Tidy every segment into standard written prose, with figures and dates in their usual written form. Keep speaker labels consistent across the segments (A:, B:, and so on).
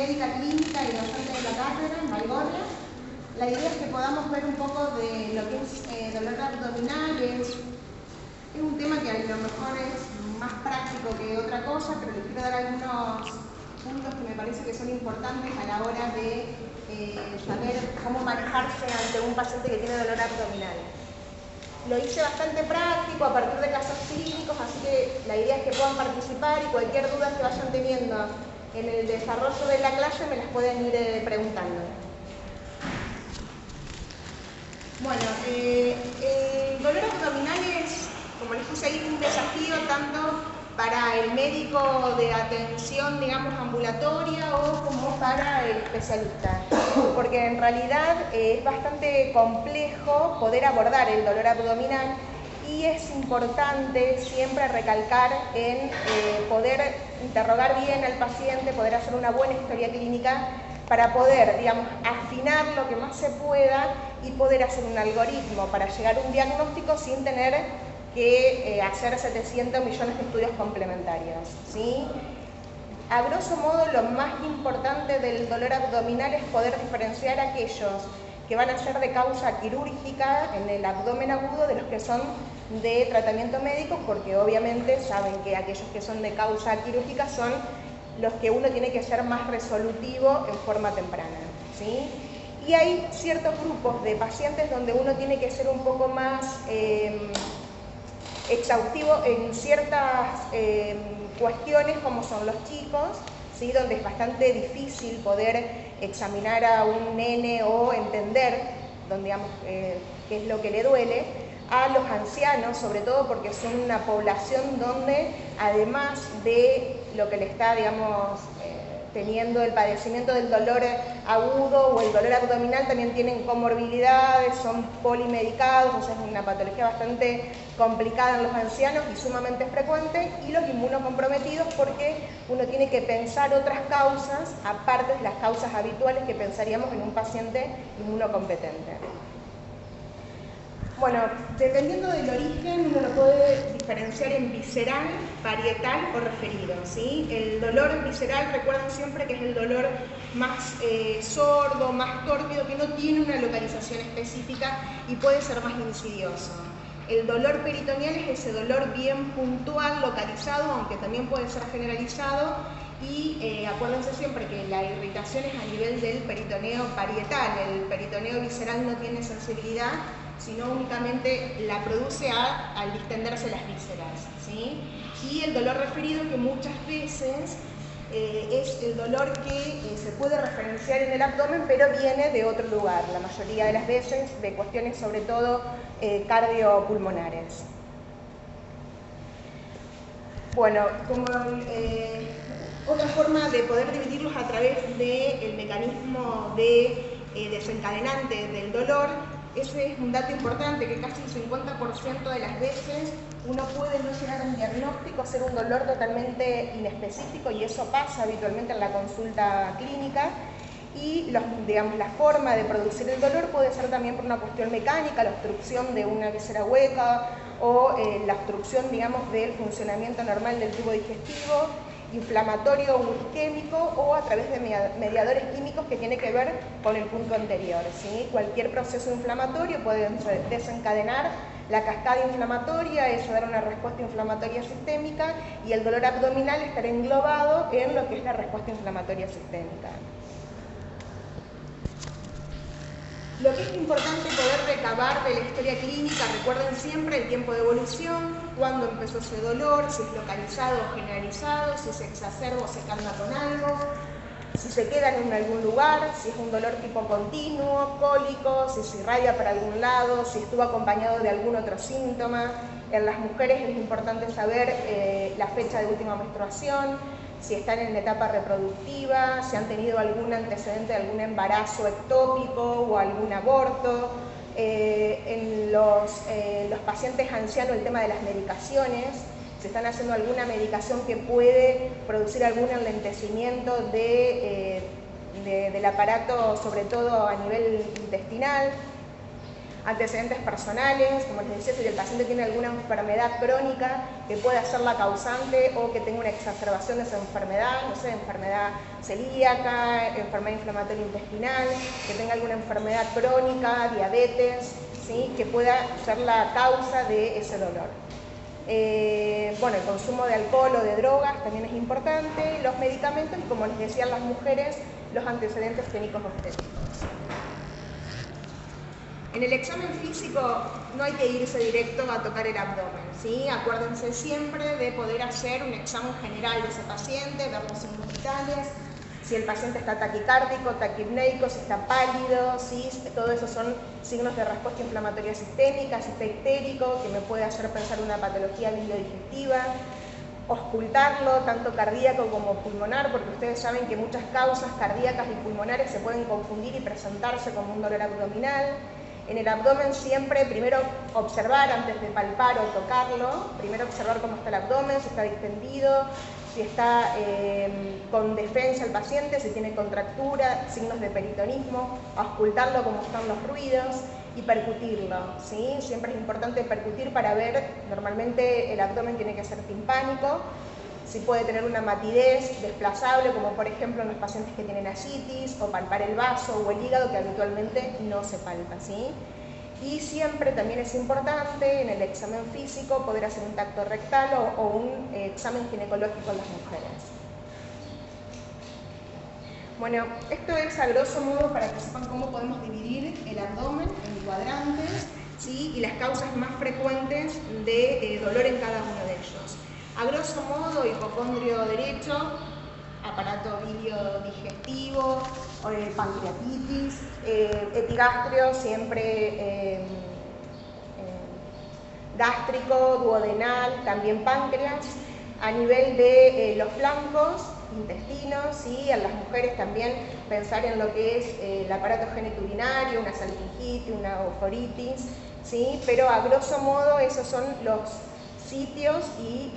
A: médica clínica y docente de la cátedra en Baigorria. La idea es que podamos ver un poco de lo que es dolor abdominal. Es un tema que a lo mejor es más práctico que otra cosa, pero les quiero dar algunos puntos que me parece que son importantes a la hora de saber cómo manejarse ante un paciente que tiene dolor abdominal. Lo hice bastante práctico a partir de casos clínicos, así que la idea es que puedan participar y cualquier duda que vayan teniendo en el desarrollo de la clase me las pueden ir preguntando. Bueno, el dolor abdominal es, como les puse ahí, un desafío tanto para el médico de atención, digamos, ambulatoria o como para el especialista, porque en realidad es bastante complejo poder abordar el dolor abdominal y es importante siempre recalcar en poder interrogar bien al paciente, poder hacer una buena historia clínica para poder, digamos, afinar lo que más se pueda y poder hacer un algoritmo para llegar a un diagnóstico sin tener que hacer 700 millones de estudios complementarios, ¿sí? A grosso modo, lo más importante del dolor abdominal es poder diferenciar aquellos que van a ser de causa quirúrgica en el abdomen agudo de los que son de tratamiento médico, porque obviamente saben que aquellos que son de causa quirúrgica son los que uno tiene que ser más resolutivo en forma temprana, ¿sí? Y hay ciertos grupos de pacientes donde uno tiene que ser un poco más exhaustivo en ciertas cuestiones, como son los chicos, ¿sí? Donde es bastante difícil poder examinar a un nene o entender, digamos, qué es lo que le duele, a los ancianos, sobre todo porque son una población donde, además de lo que le está, digamos, teniendo el padecimiento del dolor agudo o el dolor abdominal, también tienen comorbilidades, son polimedicados, o sea, es una patología bastante complicada en los ancianos y sumamente frecuente, y los inmunocomprometidos porque uno tiene que pensar otras causas, aparte de las causas habituales que pensaríamos en un paciente inmunocompetente. Bueno, dependiendo del origen, uno lo puede diferenciar en visceral, parietal o referido, ¿sí? El dolor visceral, recuerden siempre que es el dolor más sordo, más tórpido, que no tiene una localización específica y puede ser más insidioso. El dolor peritoneal es ese dolor bien puntual, localizado, aunque también puede ser generalizado, y acuérdense siempre que la irritación es a nivel del peritoneo parietal. El peritoneo visceral no tiene sensibilidad, sino únicamente la produce al distenderse las vísceras, ¿sí? Y el dolor referido, que muchas veces es el dolor que se puede referenciar en el abdomen, pero viene de otro lugar, la mayoría de las veces de cuestiones sobre todo cardiopulmonares. Bueno, como otra forma de poder dividirlos a través del mecanismo de desencadenante del dolor, ese es un dato importante, que casi el 50% de las veces uno puede no llegar a un diagnóstico, ser un dolor totalmente inespecífico, y eso pasa habitualmente en la consulta clínica. Y digamos, la forma de producir el dolor puede ser también por una cuestión mecánica, la obstrucción de una víscera hueca o la obstrucción, digamos, del funcionamiento normal del tubo digestivo, inflamatorio o isquémico, o a través de mediadores químicos que tiene que ver con el punto anterior, ¿sí? Cualquier proceso inflamatorio puede desencadenar la cascada inflamatoria, eso dará una respuesta inflamatoria sistémica, y el dolor abdominal estará englobado en lo que es la respuesta inflamatoria sistémica. Lo que es importante poder recabar de la historia clínica, recuerden siempre el tiempo de evolución, cuándo empezó ese dolor, si es localizado o generalizado, si se exacerba o se calma con algo, si se queda en algún lugar, si es un dolor tipo continuo, cólico, si se irradia para algún lado, si estuvo acompañado de algún otro síntoma. En las mujeres es importante saber la fecha de última menstruación, si están en la etapa reproductiva, si han tenido algún antecedente de algún embarazo ectópico o algún aborto. En los pacientes ancianos, el tema de las medicaciones, si están haciendo alguna medicación que puede producir algún enlentecimiento del aparato, sobre todo a nivel intestinal. Antecedentes personales, como les decía, si el paciente tiene alguna enfermedad crónica que pueda ser la causante o que tenga una exacerbación de esa enfermedad, no sé, enfermedad celíaca, enfermedad inflamatoria intestinal, que tenga alguna enfermedad crónica, diabetes, ¿sí? Que pueda ser la causa de ese dolor. Bueno, el consumo de alcohol o de drogas también es importante, los medicamentos y, como les decían las mujeres, los antecedentes clínicos obstétricos. En el examen físico no hay que irse directo a tocar el abdomen, ¿sí? Acuérdense siempre de poder hacer un examen general de ese paciente, ver los signos vitales, si el paciente está taquicárdico, taquipneico, si está pálido, ¿sí? Todo eso son signos de respuesta inflamatoria sistémica, si está histérico, que me puede hacer pensar una patología biliodigestiva. Auscultarlo, tanto cardíaco como pulmonar, porque ustedes saben que muchas causas cardíacas y pulmonares se pueden confundir y presentarse como un dolor abdominal. En el abdomen siempre, primero observar antes de palpar o tocarlo, primero observar cómo está el abdomen, si está distendido, si está con defensa el paciente, si tiene contractura, signos de peritonismo, auscultarlo cómo están los ruidos y percutirlo, ¿sí? Siempre es importante percutir para ver, normalmente el abdomen tiene que ser timpánico, si puede tener una matidez desplazable, como por ejemplo en los pacientes que tienen ascitis, o palpar el vaso o el hígado, que habitualmente no se palpa, ¿sí? Y siempre también es importante en el examen físico poder hacer un tacto rectal o un examen ginecológico en las mujeres. Bueno, esto es a grosso modo para que sepan cómo podemos dividir el abdomen en cuadrantes, ¿sí? Y las causas más frecuentes de dolor en cada uno de ellos. A grosso modo, hipocondrio derecho, aparato biliodigestivo, pancreatitis, epigastrio siempre gástrico, duodenal, también páncreas. A nivel de los flancos, intestinos, ¿sí? En las mujeres también pensar en lo que es el aparato genitourinario, una salpingitis, una euforitis, ¿sí? Pero a grosso modo esos son los sitios y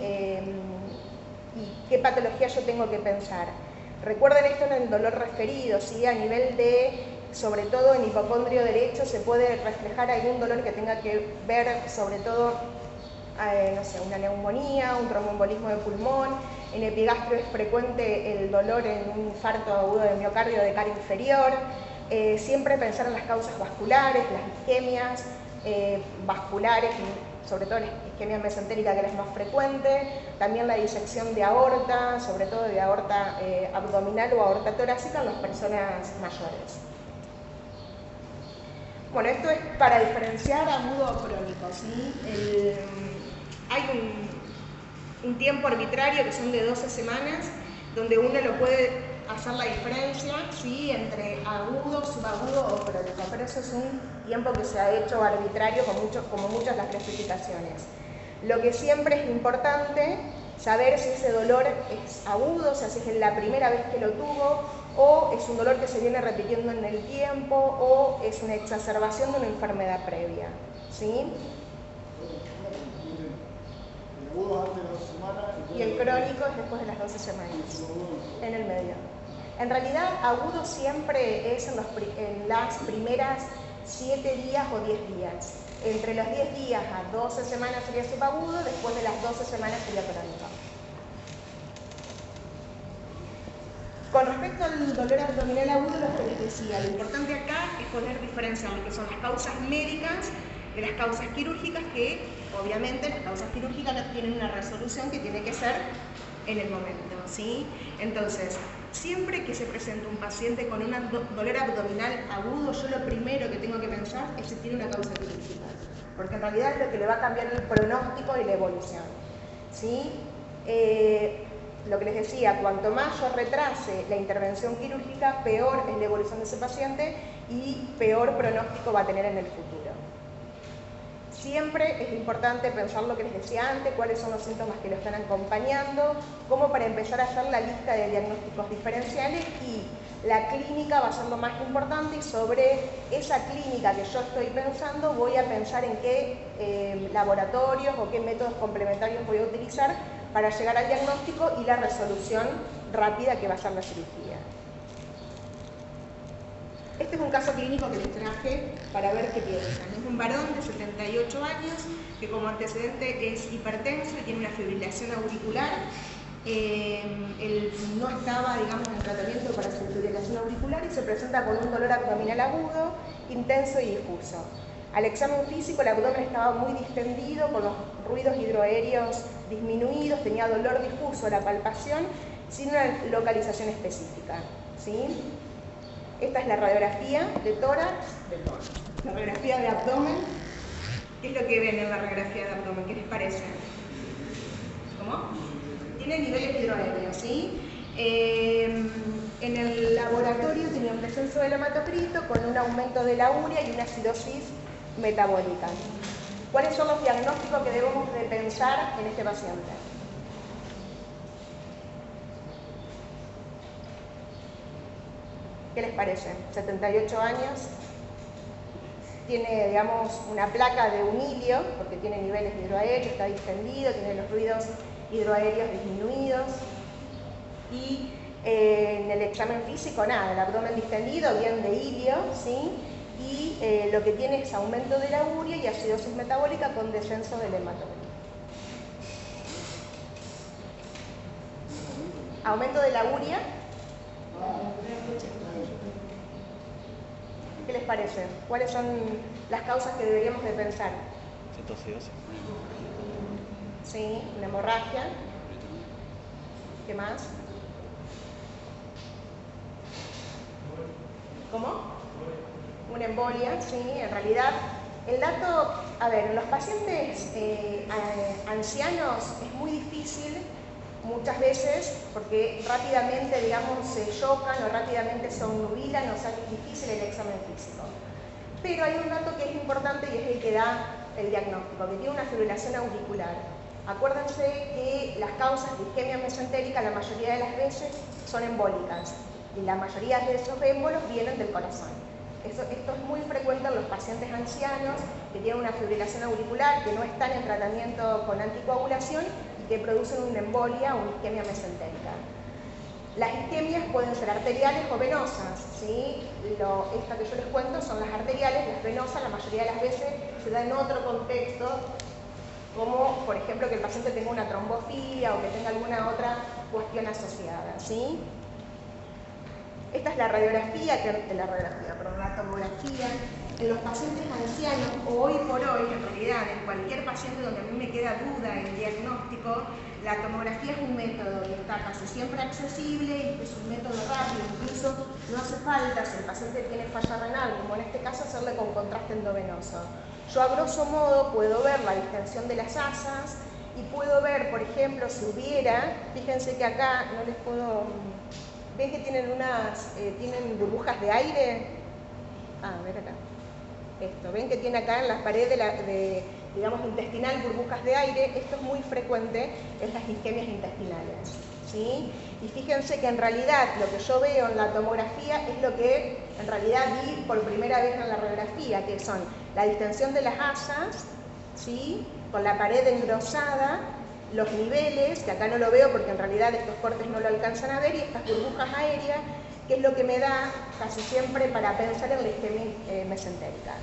A: qué patología yo tengo que pensar. Recuerden esto en el dolor referido, ¿sí? A nivel de, sobre todo en hipocondrio derecho, se puede reflejar algún dolor que tenga que ver, sobre todo, no sé, una neumonía, un tromboembolismo de pulmón. En epigastrio es frecuente el dolor en un infarto agudo de miocardio de cara inferior. Siempre pensar en las causas vasculares, las isquemias vasculares, sobre todo la isquemia mesentérica, que es la más frecuente, también la disección de aorta, sobre todo de aorta abdominal o aorta torácica en las personas mayores. Bueno, esto es para diferenciar agudo o crónico, ¿sí? Hay un tiempo arbitrario que son de 12 semanas, donde uno lo puede hacer la diferencia, ¿sí? Entre agudo, subagudo o crónico, pero eso es un tiempo que se ha hecho arbitrario como muchas las clasificaciones. Lo que siempre es importante saber si ese dolor es agudo, o sea, si es la primera vez que lo tuvo, o es un dolor que se viene repitiendo en el tiempo, o es una exacerbación de una enfermedad previa, ¿sí? Y el crónico es después de las 12 semanas, en el medio. En realidad, agudo siempre es en las primeras 7 días o 10 días. Entre los 10 días a 12 semanas sería subagudo, después de las 12 semanas sería crónico. Con respecto al dolor abdominal agudo, lo que les decía, lo importante acá es poder diferenciar lo que son las causas médicas de las causas quirúrgicas, que obviamente las causas quirúrgicas tienen una resolución que tiene que ser en el momento, ¿sí? Entonces, siempre que se presente un paciente con un dolor abdominal agudo, yo lo primero que tengo que pensar es si tiene una causa quirúrgica, porque en realidad es lo que le va a cambiar el pronóstico y la evolución, ¿sí? Lo que les decía, cuanto más yo retrase la intervención quirúrgica, peor es la evolución de ese paciente y peor pronóstico va a tener en el futuro. Siempre es importante pensar lo que les decía antes, cuáles son los síntomas que lo están acompañando, como para empezar a hacer la lista de diagnósticos diferenciales, y la clínica va a ser lo más importante, y sobre esa clínica que yo estoy pensando voy a pensar en qué laboratorios o qué métodos complementarios voy a utilizar para llegar al diagnóstico y la resolución rápida que va a ser la cirugía. Este es un caso clínico que les traje para ver qué piensan. Es un varón de 78 años que como antecedente es hipertenso y tiene una fibrilación auricular. Él no estaba, digamos, en tratamiento para su fibrilación auricular y se presenta con un dolor abdominal agudo, intenso y difuso. Al examen físico el abdomen estaba muy distendido, con los ruidos hidroaéreos disminuidos, tenía dolor difuso a la palpación, sin una localización específica, ¿sí? Esta es la radiografía de tórax, la radiografía de abdomen. ¿Qué es lo que ven en la radiografía de abdomen? ¿Qué les parece? ¿Cómo? Tiene niveles hidroaéreos, ¿sí? En el laboratorio tenía un descenso del hematocrito con un aumento de la urea y una acidosis metabólica. ¿Cuáles son los diagnósticos que debemos de pensar en este paciente? ¿Qué les parece? 78 años, tiene, digamos, una placa de un hilio, porque tiene niveles hidroaéreos, está distendido, tiene los ruidos hidroaéreos disminuidos, y en el examen físico nada, el abdomen distendido, bien de hilio, ¿sí? Y lo que tiene es aumento de la urea y acidosis metabólica con descenso del hematocrito. Aumento de la urea. ¿Qué les parece? ¿Cuáles son las causas que deberíamos de pensar?
B: Cetocidosis.
A: Sí, una hemorragia. ¿Qué más? ¿Cómo? Una embolia, sí, en realidad. El dato, a ver, en los pacientes ancianos es muy difícil muchas veces porque rápidamente, digamos, se chocan o rápidamente se obnubilan, o sea que es difícil el examen físico. Pero hay un dato que es importante y es el que da el diagnóstico, que tiene una fibrilación auricular. Acuérdense que las causas de isquemia mesentérica la mayoría de las veces son embólicas y la mayoría de esos émbolos vienen del corazón. Esto es muy frecuente en los pacientes ancianos que tienen una fibrilación auricular, que no están en tratamiento con anticoagulación y que producen una embolia o una isquemia mesentérica. Las isquemias pueden ser arteriales o venosas, ¿sí? Esta que yo les cuento son las arteriales, las venosas la mayoría de las veces se da en otro contexto, como por ejemplo que el paciente tenga una trombofilia o que tenga alguna otra cuestión asociada, ¿sí? Esta es la radiografía, la tomografía. En los pacientes ancianos, hoy por hoy, en realidad, en cualquier paciente donde a mí me queda duda en el diagnóstico, la tomografía es un método y está casi siempre accesible y es un método rápido. Incluso no hace falta, si el paciente tiene falla renal, como en este caso, hacerle con contraste endovenoso. Yo a grosso modo puedo ver la distensión de las asas y puedo ver, por ejemplo, si hubiera, fíjense que acá no les puedo... ¿Ven que tienen tienen burbujas de aire? A ver acá. Esto, ven que tiene acá en las paredes digamos, intestinal burbujas de aire. Esto es muy frecuente en las isquemias intestinales, ¿sí? Y fíjense que en realidad lo que yo veo en la tomografía es lo que en realidad vi por primera vez en la radiografía, que son la distensión de las asas, ¿sí? Con la pared engrosada, los niveles, que acá no lo veo porque en realidad estos cortes no lo alcanzan a ver, y estas burbujas aéreas, que es lo que me da casi siempre para pensar en la isquemia mesentérica.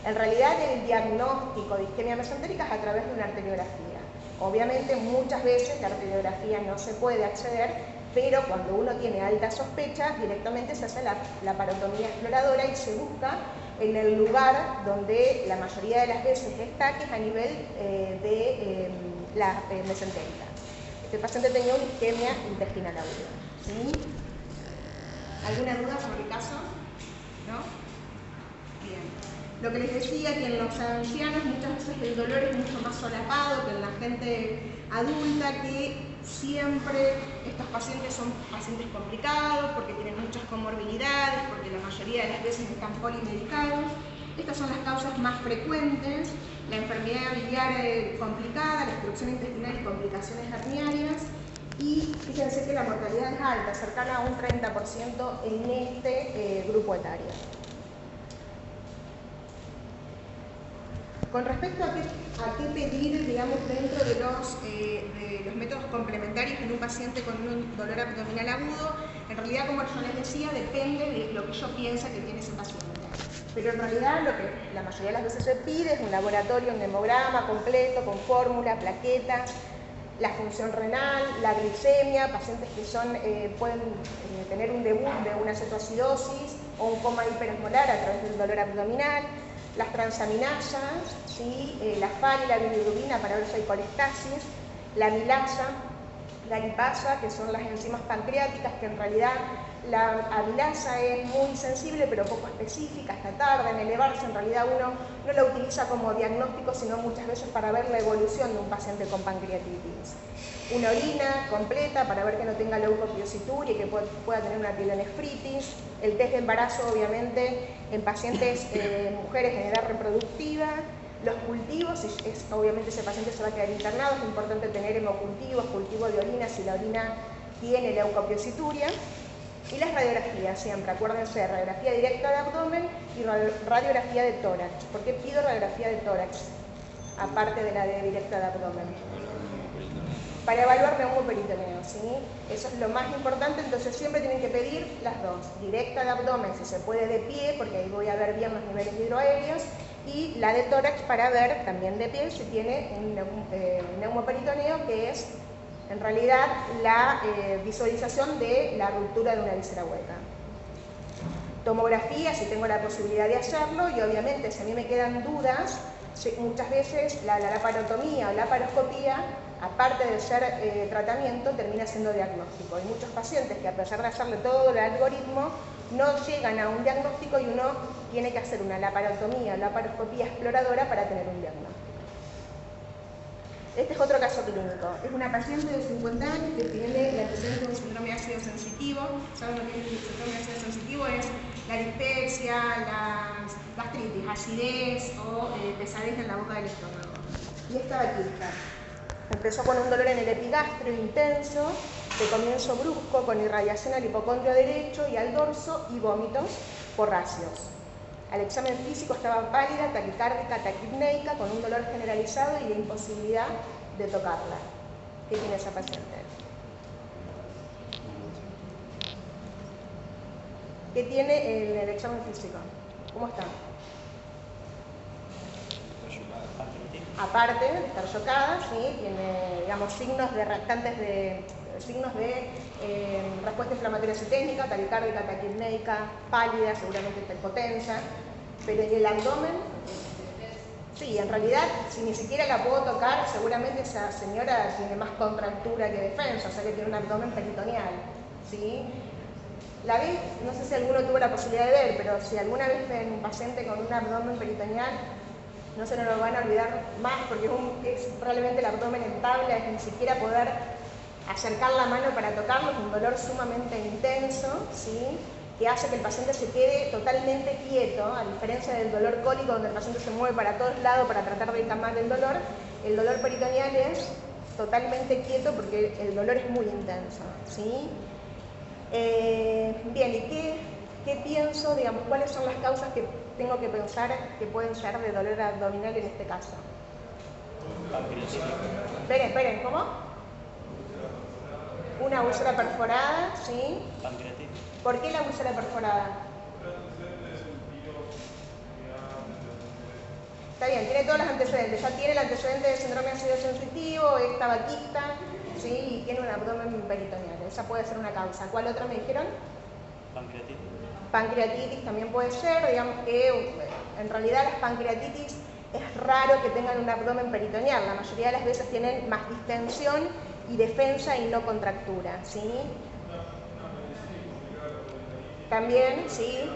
A: En realidad el diagnóstico de isquemia mesentérica es a través de una arteriografía. Obviamente muchas veces la arteriografía no se puede acceder, pero cuando uno tiene alta sospecha, directamente se hace la laparotomía exploradora y se busca en el lugar donde la mayoría de las veces está, que es a nivel de la mesentérica. Este paciente tenía una isquemia intestinal aguda, ¿sí? ¿Alguna duda sobre el caso? ¿No? Bien. Lo que les decía, que en los ancianos muchas veces el dolor es mucho más solapado que en la gente adulta, que siempre estos pacientes son pacientes complicados porque tienen muchas comorbilidades, porque la mayoría de las veces están polimedicados. Estas son las causas más frecuentes: la enfermedad biliar complicada, la obstrucción intestinal y complicaciones herniarias. Y fíjense que la mortalidad es alta, cercana a un 30% en este grupo etario. Con respecto a qué pedir, digamos, dentro de los métodos complementarios en un paciente con un dolor abdominal agudo, En realidad, como yo les decía, depende de lo que yo piense que tiene ese paciente. Pero en realidad lo que la mayoría de las veces se pide es un laboratorio, un hemograma completo, con fórmula, plaquetas, la función renal, la glicemia, pacientes que pueden tener un debut de una cetoacidosis o un coma hiperesmolar a través del dolor abdominal, las transaminasas, ¿sí? La FAL y la bilirrubina para ver si hay colestasis, la amilasa, la lipasa, que son las enzimas pancreáticas, que en realidad la amilasa es muy sensible pero poco específica, hasta tarda en elevarse. En realidad uno no la utiliza como diagnóstico, sino muchas veces para ver la evolución de un paciente con pancreatitis. Una orina completa para ver que no tenga leucopiosituria y que pueda tener una pielonefritis. El test de embarazo, obviamente, en pacientes mujeres en edad reproductiva. Los cultivos, obviamente ese paciente se va a quedar internado, es importante tener hemocultivos, cultivo de orina si la orina tiene leucopiosituria. Y las radiografías, siempre, acuérdense, radiografía directa de abdomen y radiografía de tórax. ¿Por qué pido radiografía de tórax, aparte de la de directa de abdomen? Para evaluar neumoperitoneo, ¿sí? Eso es lo más importante, entonces siempre tienen que pedir las dos. Directa de abdomen, si se puede de pie, porque ahí voy a ver bien los niveles hidroaéreos, y la de tórax para ver, también de pie, si tiene un neumoperitoneo, que es en realidad la visualización de la ruptura de una víscera hueca. Tomografía, si tengo la posibilidad de hacerlo, y obviamente si a mí me quedan dudas, muchas veces la laparotomía o laparoscopía, aparte de ser tratamiento, termina siendo diagnóstico. Hay muchos pacientes que a pesar de hacerle todo el algoritmo, no llegan a un diagnóstico y uno tiene que hacer una laparotomía o laparoscopía exploradora para tener un diagnóstico. Este es otro caso clínico. Es una paciente de 50 años que tiene el antecedente de un síndrome ácido sensitivo. ¿Saben lo que es el síndrome ácido sensitivo? Es la dispepsia, la gastritis, acidez o pesadez en la boca del estómago. Y esta química. Empezó con un dolor en el epigastrio intenso, de comienzo brusco, con irradiación al hipocondrio derecho y al dorso y vómitos porráceos. Al examen físico estaba pálida, taquicárdica, taquipneica, con un dolor generalizado y la imposibilidad de tocarla. ¿Qué tiene esa paciente? ¿Qué tiene en el examen físico? ¿Cómo está? Aparte de estar chocada, ¿sí? Tiene, digamos, signos de respuesta inflamatoria sistémica, taquicárdica, taquipneica, pálida, seguramente está hipotensa, pero en el abdomen, sí, en realidad, si ni siquiera la puedo tocar, seguramente esa señora tiene más contractura que defensa, o sea que tiene un abdomen peritoneal, ¿sí? La vez, no sé si alguno tuvo la posibilidad de ver, pero si alguna vez ven un paciente con un abdomen peritoneal, no se nos lo van a olvidar más, porque es probablemente el abdomen en tabla, es ni siquiera poder acercar la mano para tocarlo, es un dolor sumamente intenso, ¿sí? Que hace que el paciente se quede totalmente quieto, a diferencia del dolor cólico, donde el paciente se mueve para todos lados para tratar de calmar el dolor peritoneal es totalmente quieto porque el dolor es muy intenso, ¿sí? Bien, ¿y qué pienso, digamos, cuáles son las causas que tengo que pensar que pueden ser de dolor abdominal en este caso? Esperen, ¿cómo? Una úlcera perforada, ¿sí?
B: Pancreatitis.
A: ¿Por qué la úlcera perforada? Está bien, tiene todos los antecedentes. Ya tiene el antecedente de síndrome ácido sensitivo, es tabaquista, ¿sí? Y tiene un abdomen peritoneal. Esa puede ser una causa. ¿Cuál otra me dijeron?
B: Pancreatitis.
A: Pancreatitis también puede ser. Digamos que en realidad las pancreatitis es raro que tengan un abdomen peritoneal. La mayoría de las veces tienen más distensión y defensa y no contractura, ¿sí? También, ¿sí?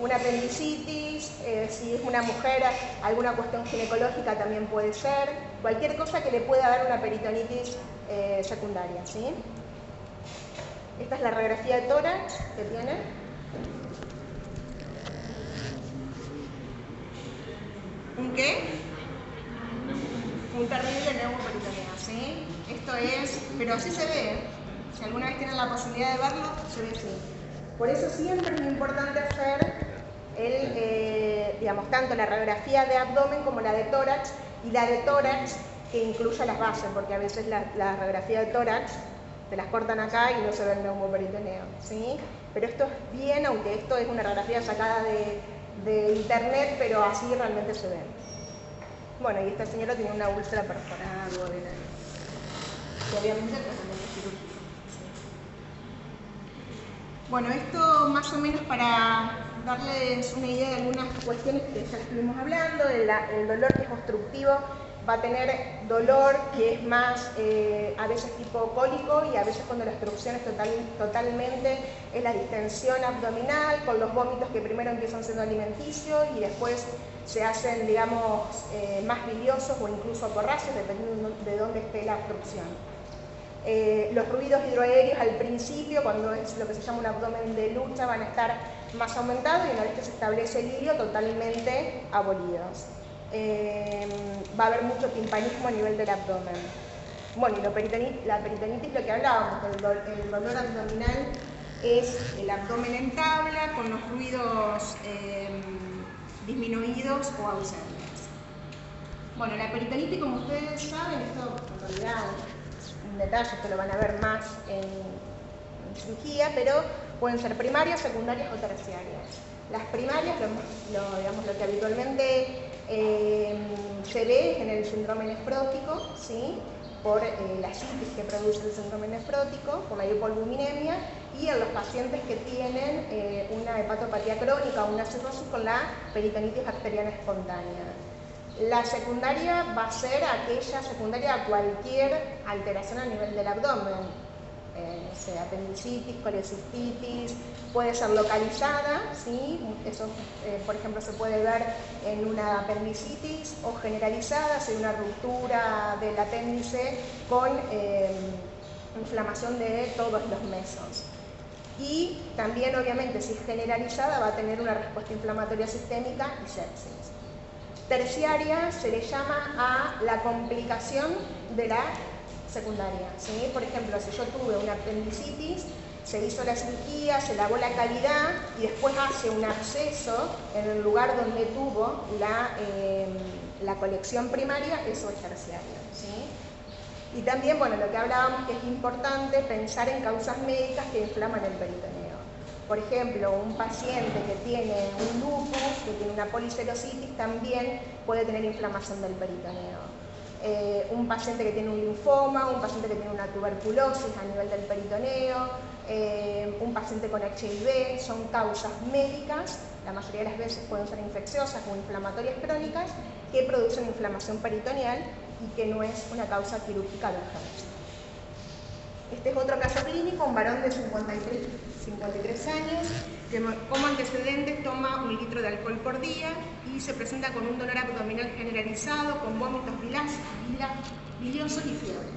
A: Una apendicitis, si es una mujer, alguna cuestión ginecológica también puede ser. Cualquier cosa que le pueda dar una peritonitis secundaria, ¿sí? Esta es la radiografía de tórax que tiene. ¿Un qué? Un terrible neumoperitoneo, ¿sí? Esto es, pero así se ve. Si alguna vez tienen la posibilidad de verlo, se ve así. Por eso siempre es muy importante hacer digamos, tanto la radiografía de abdomen como la de tórax, y la de tórax que incluya las bases, porque a veces la radiografía de tórax te las cortan acá y no se ve el neumoperitoneo, ¿sí? Pero esto es bien, aunque esto es una radiografía sacada de internet, pero así realmente se ve. Bueno, y esta señora tiene una úlcera perforada duodenal, que obviamente es tratamiento quirúrgico. Bueno, esto más o menos para darles una idea de algunas cuestiones que ya estuvimos hablando. El dolor que es obstructivo va a tener dolor que es más a veces tipo cólico, y a veces cuando la obstrucción es totalmente es la distensión abdominal, con los vómitos que primero empiezan siendo alimenticios y después se hacen, digamos, más biliosos o incluso aporráceos, dependiendo de dónde esté la obstrucción. Los ruidos hidroaéreos al principio, cuando es lo que se llama un abdomen de lucha, van a estar más aumentados, y una vez que se establece el hilio, totalmente abolidos. Va a haber mucho timpanismo a nivel del abdomen. Bueno, y la peritonitis, lo que hablábamos, el dolor abdominal es el abdomen en tabla con los ruidos disminuidos o ausentes. Bueno, la peritonitis, como ustedes saben, esto en realidad un detalle, esto lo van a ver más en cirugía, pero pueden ser primarias, secundarias o terciarias. Las primarias, digamos, lo que habitualmente se ve en el síndrome nefrótico, ¿sí? Por la citis que produce el síndrome nefrótico, por la hipoalbuminemia, y en los pacientes que tienen una hepatopatía crónica o una cirrosis con la peritonitis bacteriana espontánea. La secundaria va a ser aquella secundaria a cualquier alteración a nivel del abdomen, sea apendicitis, colecistitis, puede ser localizada, ¿sí? Eso, por ejemplo, se puede ver en una apendicitis, o generalizada, si hay una ruptura del apéndice con inflamación de todos los mesos. Y también, obviamente, si es generalizada, va a tener una respuesta inflamatoria sistémica y sepsis. Terciaria se le llama a la complicación de la secundaria, ¿sí? Por ejemplo, si yo tuve una apendicitis, se hizo la cirugía, se lavó la cavidad y después hace un absceso en el lugar donde tuvo la colección primaria, eso es terciario, ¿sí? Y también, bueno, lo que hablábamos, que es importante pensar en causas médicas que inflaman el peritoneo. Por ejemplo, un paciente que tiene un lupus, que tiene una policerositis, también puede tener inflamación del peritoneo. Un paciente que tiene un linfoma, un paciente que tiene una tuberculosis a nivel del peritoneo, un paciente con HIV, son causas médicas, la mayoría de las veces pueden ser infecciosas o inflamatorias crónicas, que producen inflamación peritoneal y que no es una causa quirúrgica de urgencia. Este es otro caso clínico, un varón de 53 años, que como antecedentes toma 1 litro de alcohol por día y se presenta con un dolor abdominal generalizado, con vómitos biliosos y fiebre.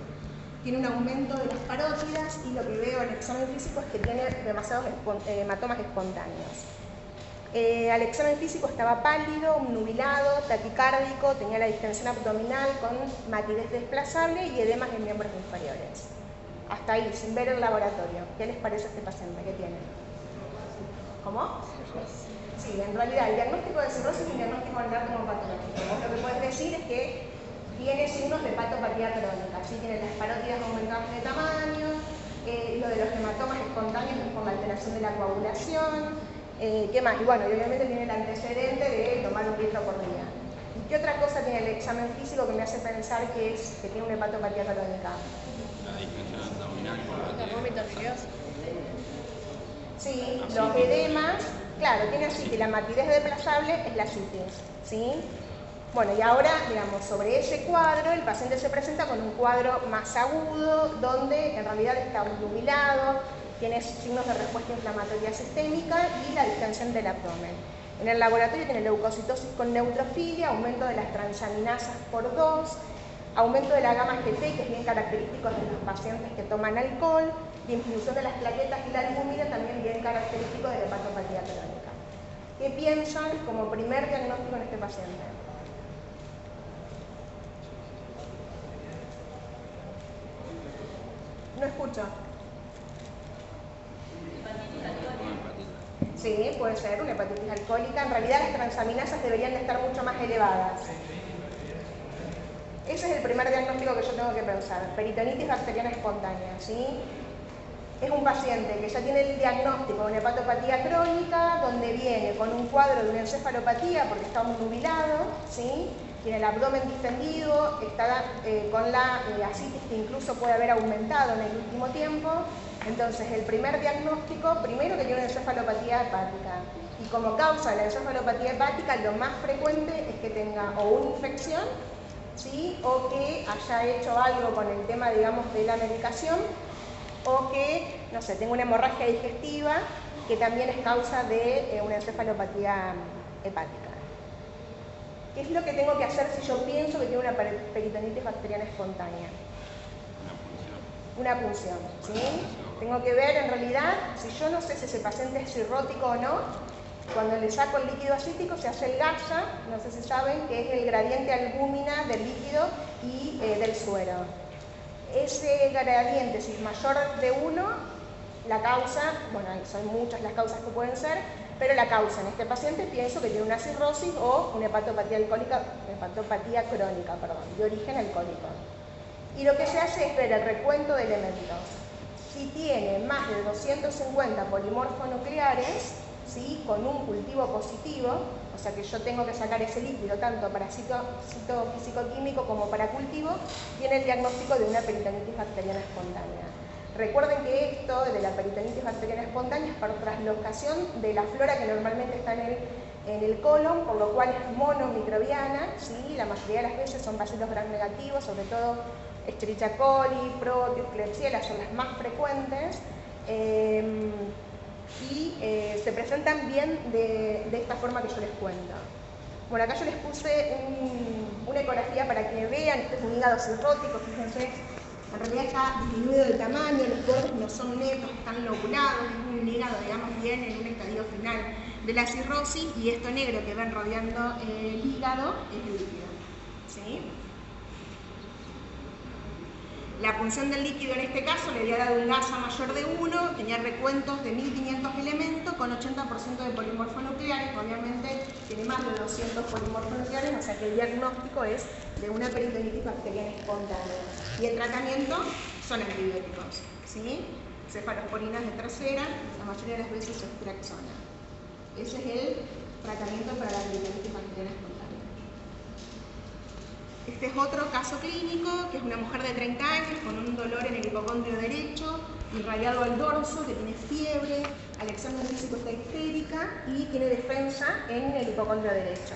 A: Tiene un aumento de las parótidas y lo que veo en el examen físico es que tiene demasiados hematomas espontáneos. Al examen físico estaba pálido, nubilado, taquicárdico, tenía la distensión abdominal con matidez desplazable y edemas en miembros inferiores. Hasta ahí, sin ver el laboratorio. ¿Qué les parece a este paciente? ¿Qué tiene? ¿Cómo? Sí, en realidad el diagnóstico de cirrosis es un diagnóstico anatomopatológico. Vos lo que puedes decir es que tiene signos de hepatopatía crónica. ¿Sí? Tiene las parótidas aumentadas de tamaño, lo de los hematomas espontáneos es por la alteración de la coagulación. ¿Qué más? Y bueno, obviamente tiene el antecedente de tomar 1 litro por día. ¿Y qué otra cosa tiene el examen físico que me hace pensar que tiene una hepatopatía crónica?
B: ¿Los vómitos biliosos?
A: Sí, los edemas, claro, tiene citis, la matidez desplazable es la citis, ¿sí? Bueno, y ahora, digamos, sobre ese cuadro, el paciente se presenta con un cuadro más agudo, donde en realidad está nubilado, tiene signos de respuesta inflamatoria sistémica y la distensión del abdomen. En el laboratorio tiene leucocitosis con neutrofilia, aumento de las transaminasas por 2, aumento de la gamma GT, que es bien característico de los pacientes que toman alcohol, disminución de las plaquetas y la albúmina, también bien característico de la hepatopatía crónica. ¿Qué piensan como primer diagnóstico en este paciente? No escucho. Sí, puede ser una hepatitis alcohólica. En realidad las transaminasas deberían de estar mucho más elevadas. Ese es el primer diagnóstico que yo tengo que pensar, peritonitis bacteriana espontánea, ¿sí? Es un paciente que ya tiene el diagnóstico de una hepatopatía crónica, donde viene con un cuadro de una encefalopatía porque está nubilado, ¿sí? Tiene el abdomen distendido, está con la ascitis que incluso puede haber aumentado en el último tiempo. Entonces, el primer diagnóstico, primero que tiene una encefalopatía hepática. Y como causa de la encefalopatía hepática, lo más frecuente es que tenga o una infección, ¿sí? O que haya hecho algo con el tema, digamos, de la medicación, o que, no sé, tenga una hemorragia digestiva, que también es causa de una encefalopatía hepática. ¿Qué es lo que tengo que hacer si yo pienso que tiene una peritonitis bacteriana espontánea? Una punción, ¿sí? Tengo que ver en realidad, si yo no sé si ese paciente es cirrótico o no, cuando le saco el líquido acítico se hace el GASA, no sé si saben, que es el gradiente albúmina del líquido y del suero. Ese gradiente, si es mayor de 1, la causa, bueno, son muchas las causas que pueden ser, pero la causa en este paciente pienso que tiene una cirrosis o una hepatopatía crónica, de origen alcohólico. Y lo que se hace es ver el recuento de elementos. Si tiene más de 250 polimorfonucleares, ¿sí? Con un cultivo positivo, o sea que yo tengo que sacar ese líquido tanto para citofísico-químico como para cultivo, tiene el diagnóstico de una peritonitis bacteriana espontánea. Recuerden que esto de la peritonitis bacteriana espontánea es por traslocación de la flora que normalmente está en el colon, por lo cual es monomicrobiana, ¿sí? La mayoría de las veces son bacilos gram negativos, sobre todo Escherichia coli, Proteus, Klebsiella son las más frecuentes. Se presentan bien de esta forma que yo les cuento. Bueno, acá yo les puse una ecografía para que vean, este es un hígado cirrótico, fíjense, en realidad está disminuido el tamaño, los bordes no son netos, están lobulados, es un hígado, digamos, bien en un estadio final de la cirrosis, y esto negro que ven rodeando el hígado es el líquido, ¿sí? La punción del líquido en este caso le había dado un GASA mayor de 1, tenía recuentos de 1500 elementos con 80% de polimorfonucleares, obviamente tiene más de 200 polimorfonucleares, o sea que el diagnóstico es de una peritonitis bacteriana espontánea. Y el tratamiento son antibióticos, ¿sí? Cefalosporinas de tercera, la mayoría de las veces es Traxona. Ese es el tratamiento para la peritonitis bacteriana espontánea. Este es otro caso clínico, que es una mujer de 30 años con un dolor en el hipocondrio derecho, irradiado al dorso, que tiene fiebre, al examen físico está histérica y tiene defensa en el hipocondrio derecho.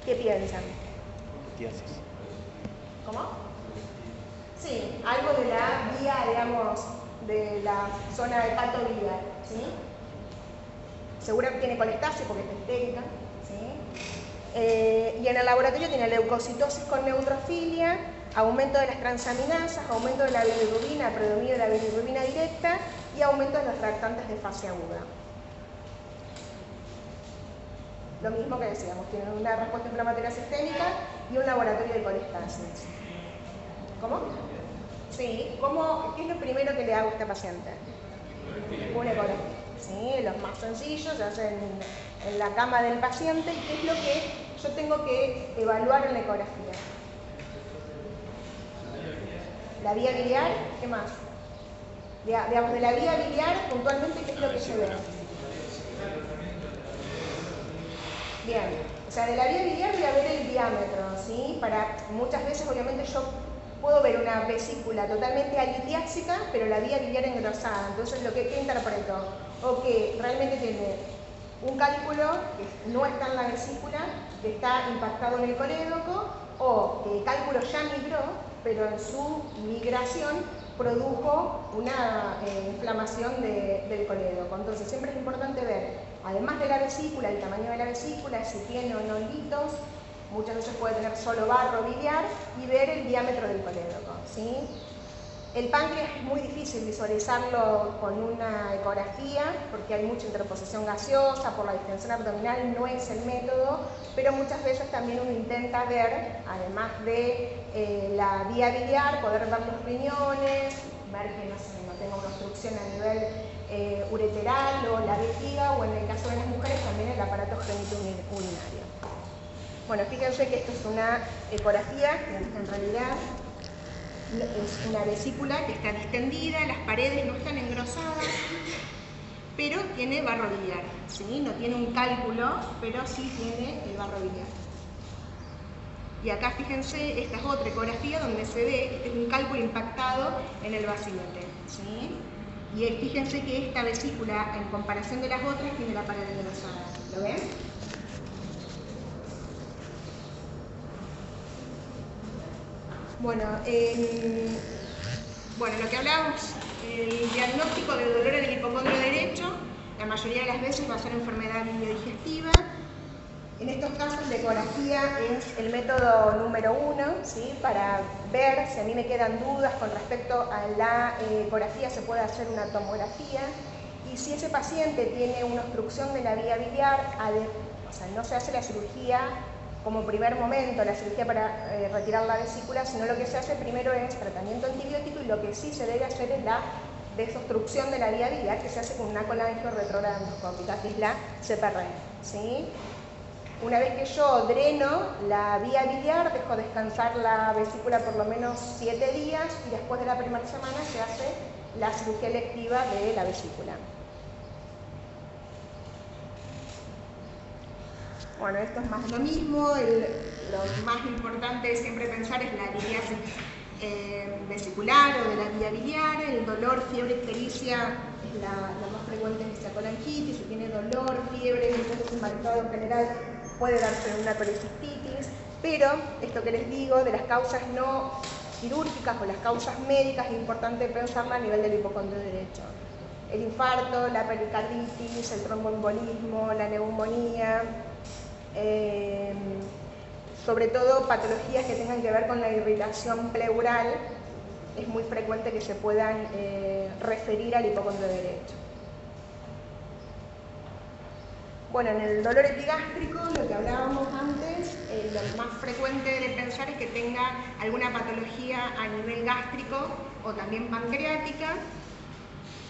A: ¿Qué piensan?
B: Litiasis.
A: ¿Cómo? Sí, algo de la vía, digamos, de la zona hepatobiliar, ¿sí? Seguro que tiene colestasis porque está histérica, ¿sí? Y en el laboratorio tiene leucocitosis con neutrofilia, aumento de las transaminasas, aumento de la bilirrubina, predominio de la bilirrubina directa y aumento de los reactantes de fase aguda. Lo mismo que decíamos, tiene una respuesta inflamatoria sistémica y un laboratorio de colestasis. ¿Cómo? Sí, ¿qué es lo primero que le hago a este paciente? Una ecografía. ¿Sí? Los más sencillos se hacen en la cama del paciente. ¿Y qué es lo que yo tengo que evaluar en la ecografía? La vía biliar, ¿qué más? Digamos, de la vía biliar, puntualmente, ¿qué es lo que se ve? Bien, o sea, de la vía biliar voy a ver el diámetro, ¿sí? Muchas veces, obviamente, yo puedo ver una vesícula totalmente alitiáxica, pero la vía biliar engrosada. Entonces, ¿qué interpreto? O que realmente tiene un cálculo que no está en la vesícula, que está impactado en el colédoco, o que el cálculo ya migró, pero en su migración produjo una inflamación del colédoco. Entonces, siempre es importante ver, además de la vesícula, el tamaño de la vesícula, si tiene o no litos, muchas veces puede tener solo barro biliar, y ver el diámetro del colédoco, ¿sí? El páncreas es muy difícil visualizarlo con una ecografía porque hay mucha interposición gaseosa, por la distensión abdominal no es el método, pero muchas veces también uno intenta ver, además de la vía biliar, poder ver los riñones, ver que no tenga una obstrucción a nivel ureteral o la vejiga, o en el caso de las mujeres también el aparato genitourinario. Bueno, fíjense que esto es una ecografía que en realidad es una vesícula que está distendida, las paredes no están engrosadas, pero tiene barro biliar, ¿sí? No tiene un cálculo, pero sí tiene el barro biliar. Y acá fíjense, esta es otra ecografía donde se ve, este es un cálculo impactado en el bacilete, ¿sí? Y fíjense que esta vesícula, en comparación de las otras, tiene la pared engrosada. ¿Lo ven? Bueno, lo que hablábamos, el diagnóstico de dolor en el hipocondrio derecho, la mayoría de las veces va a ser enfermedad biliodigestiva. En estos casos la ecografía es el método número 1, ¿sí? Para ver si a mí me quedan dudas con respecto a la ecografía, se puede hacer una tomografía. Y si ese paciente tiene una obstrucción de la vía biliar, o sea, no se hace la cirugía como primer momento, la cirugía para retirar la vesícula, sino lo que se hace primero es tratamiento antibiótico, y lo que sí se debe hacer es la desobstrucción de la vía biliar, que se hace con una colangio retrógrada endoscópica, que es la CPR, ¿sí? Una vez que yo dreno la vía biliar, dejo descansar la vesícula por lo menos 7 días, y después de la primera semana se hace la cirugía electiva de la vesícula. Bueno, esto es más lo mismo. Lo más importante siempre pensar es la litiasis vesicular o de la vía biliar. El dolor, fiebre, ictericia es la más frecuente en esta colangitis. Si tiene dolor, fiebre, entonces un marcado en general puede darse una colecistitis. Pero esto que les digo de las causas no quirúrgicas o las causas médicas es importante pensarla a nivel del hipocondrio derecho. El infarto, la pericarditis, el tromboembolismo, la neumonía, sobre todo patologías que tengan que ver con la irritación pleural, es muy frecuente que se puedan referir al hipocondrio derecho. Bueno, en el dolor epigástrico, lo que hablábamos antes, lo más frecuente de pensar es que tenga alguna patología a nivel gástrico o también pancreática.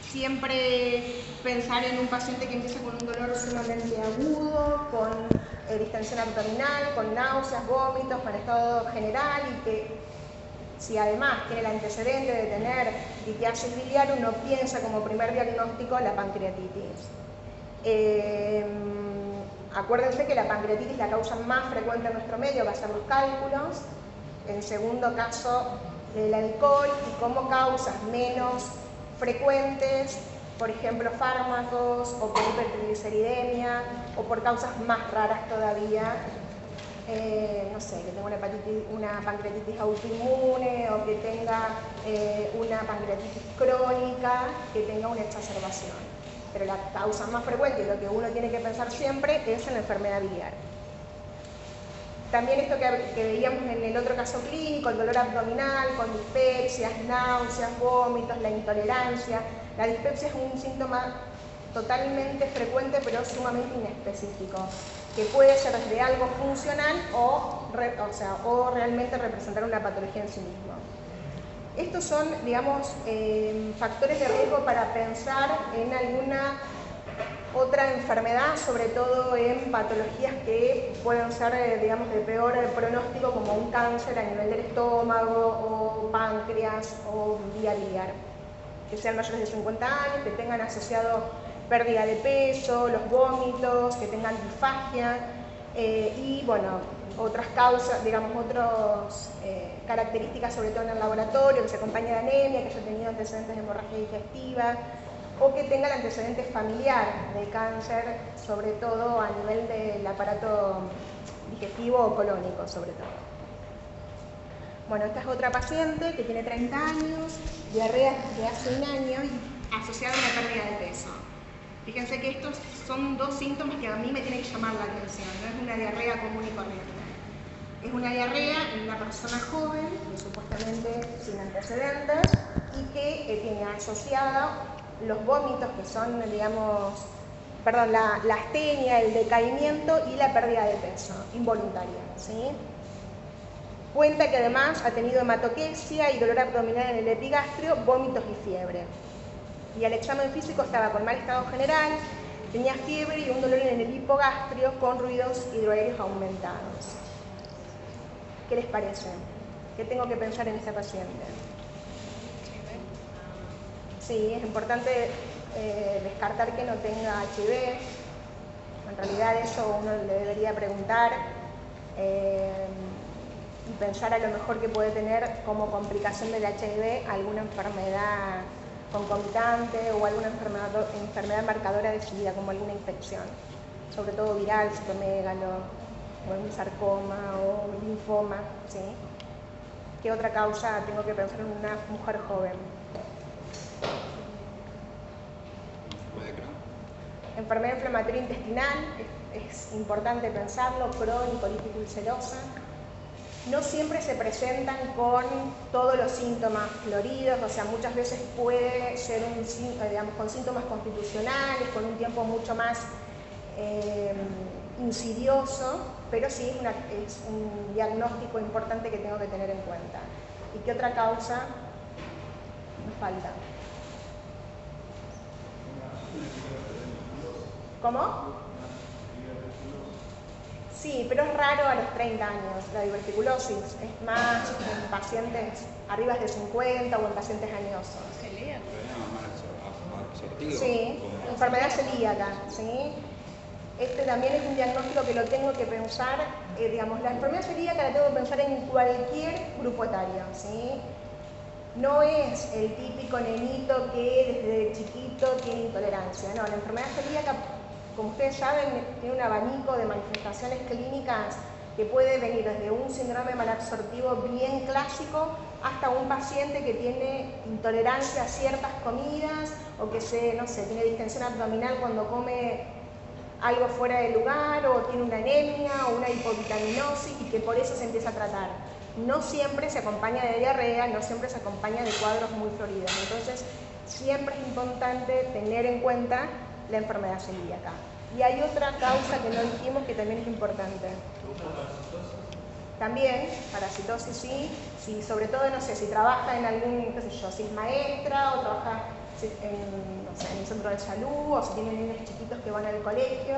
A: Siempre pensar en un paciente que empieza con un dolor sumamente agudo, con distensión abdominal, con náuseas, vómitos, mal estado general, y que si además tiene el antecedente de tener litiasis biliar, uno piensa como primer diagnóstico la pancreatitis. Acuérdense que la pancreatitis, la causa más frecuente en nuestro medio va a ser los cálculos. En segundo caso, el alcohol, y como causas menos frecuentes, por ejemplo, fármacos, o por hipertrigliceridemia, o por causas más raras todavía, no sé, que tenga una pancreatitis autoinmune, o que tenga una pancreatitis crónica, que tenga una exacerbación. Pero la causa más frecuente, y lo que uno tiene que pensar siempre, es en la enfermedad biliar. También esto que veíamos en el otro caso clínico, el dolor abdominal con dispepsias, náuseas, vómitos, la intolerancia. La dispepsia es un síntoma totalmente frecuente pero sumamente inespecífico, que puede ser desde algo funcional o realmente representar una patología en sí mismo. Estos son, digamos, factores de riesgo para pensar en alguna otra enfermedad, sobre todo en patologías que pueden ser, digamos, de peor pronóstico, como un cáncer a nivel del estómago, o páncreas, o vía biliar. Que sean mayores de 50 años, que tengan asociado pérdida de peso, los vómitos, que tengan disfagia, y bueno, otras causas, digamos, otras características, sobre todo en el laboratorio, que se acompaña de anemia, que haya tenido antecedentes de hemorragia digestiva, o que tenga el antecedente familiar de cáncer, sobre todo a nivel del aparato digestivo o colónico, sobre todo. Bueno, esta es otra paciente que tiene 30 años, diarrea de hace un año y asociada a una pérdida de peso. Fíjense que estos son dos síntomas que a mí me tienen que llamar la atención, no es una diarrea común y corriente. Es una diarrea en una persona joven, supuestamente sin antecedentes, y que tiene asociada los vómitos, que son, digamos, la astenia, el decaimiento y la pérdida de peso involuntaria, ¿sí? Cuenta que además ha tenido hematoquesia y dolor abdominal en el epigastrio, vómitos y fiebre. Y al examen físico estaba con mal estado general, tenía fiebre y un dolor en el hipogastrio con ruidos hidroaéreos aumentados. ¿Qué les parece? ¿Qué tengo que pensar en esta paciente? Sí, es importante descartar que no tenga HIV. En realidad eso uno le debería preguntar y pensar a lo mejor que puede tener como complicación del HIV alguna enfermedad concomitante o alguna enfermedad marcadora de su vida, como alguna infección, sobre todo viral, citomegalo, o algún sarcoma o linfoma, ¿sí? ¿Qué otra causa tengo que pensar en una mujer joven? Enfermedad inflamatoria intestinal, es importante pensarlo, Crohn, colitis ulcerosa. No siempre se presentan con todos los síntomas floridos, o sea, muchas veces puede ser con síntomas constitucionales, con un tiempo mucho más insidioso, pero sí es un diagnóstico importante que tengo que tener en cuenta. ¿Y qué otra causa me falta? ¿Cómo? Sí, pero es raro a los 30 años la diverticulosis, es más en pacientes arriba de 50 o en pacientes añosos. Sí, enfermedad celíaca, ¿sí? Este también es un diagnóstico que lo tengo que pensar, la enfermedad celíaca la tengo que pensar en cualquier grupo etario, ¿sí? No es el típico nenito que desde chiquito tiene intolerancia, no, la enfermedad celíaca, como ustedes saben, tiene un abanico de manifestaciones clínicas que puede venir desde un síndrome malabsortivo bien clásico hasta un paciente que tiene intolerancia a ciertas comidas o que tiene distensión abdominal cuando come algo fuera de lugar o tiene una anemia o una hipovitaminosis y que por eso se empieza a tratar. No siempre se acompaña de diarrea, no siempre se acompaña de cuadros muy floridos. Entonces, siempre es importante tener en cuenta la enfermedad celíaca. Y hay otra causa que no dijimos que también es importante. También, parasitosis sí, sobre todo, si trabaja en algún, si es maestra o trabaja en el centro de salud o si tiene niños chiquitos que van al colegio,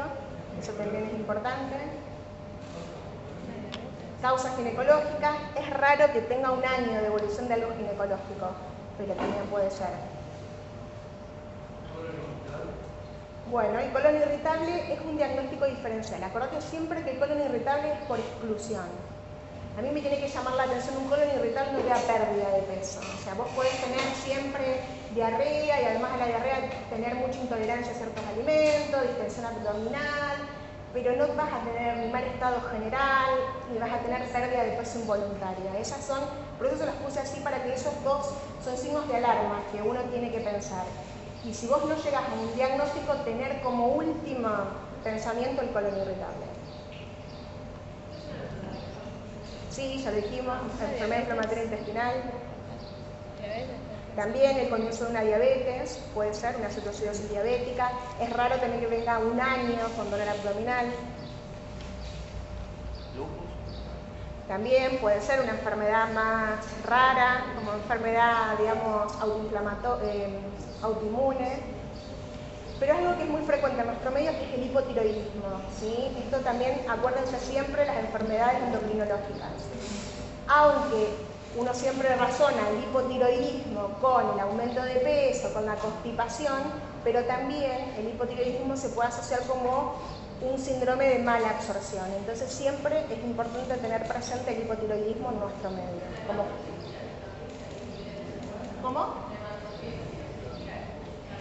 A: eso también es importante. Causas ginecológicas, es raro que tenga un año de evolución de algo ginecológico, pero también puede ser. Bueno, el colon irritable es un diagnóstico diferencial. Acordate siempre que el colon irritable es por exclusión. A mí me tiene que llamar la atención un colon irritable no te da pérdida de peso. O sea, vos podés tener siempre diarrea y además de la diarrea tener mucha intolerancia a ciertos alimentos, distensión abdominal, pero no vas a tener ni mal estado general, ni vas a tener pérdida de peso involuntaria. Por eso se las puse así para que esos dos son signos de alarma que uno tiene que pensar. Y si vos no llegas a un diagnóstico, tener como último pensamiento el colon irritable. Sí, ya lo dijimos, enfermedad inflamatoria intestinal. También el comienzo de una diabetes, puede ser una cetoacidosis diabética. Es raro tener que venga un año con dolor abdominal. También puede ser una enfermedad más rara, como enfermedad, autoinmune. Pero es algo que es muy frecuente en nuestro medio, que es el hipotiroidismo, ¿sí? Esto también, acuérdense siempre, las enfermedades endocrinológicas. Aunque uno siempre razona el hipotiroidismo con el aumento de peso, con la constipación, pero también el hipotiroidismo se puede asociar como un síndrome de mala absorción. Entonces siempre es importante tener presente el hipotiroidismo en nuestro medio. ¿Cómo?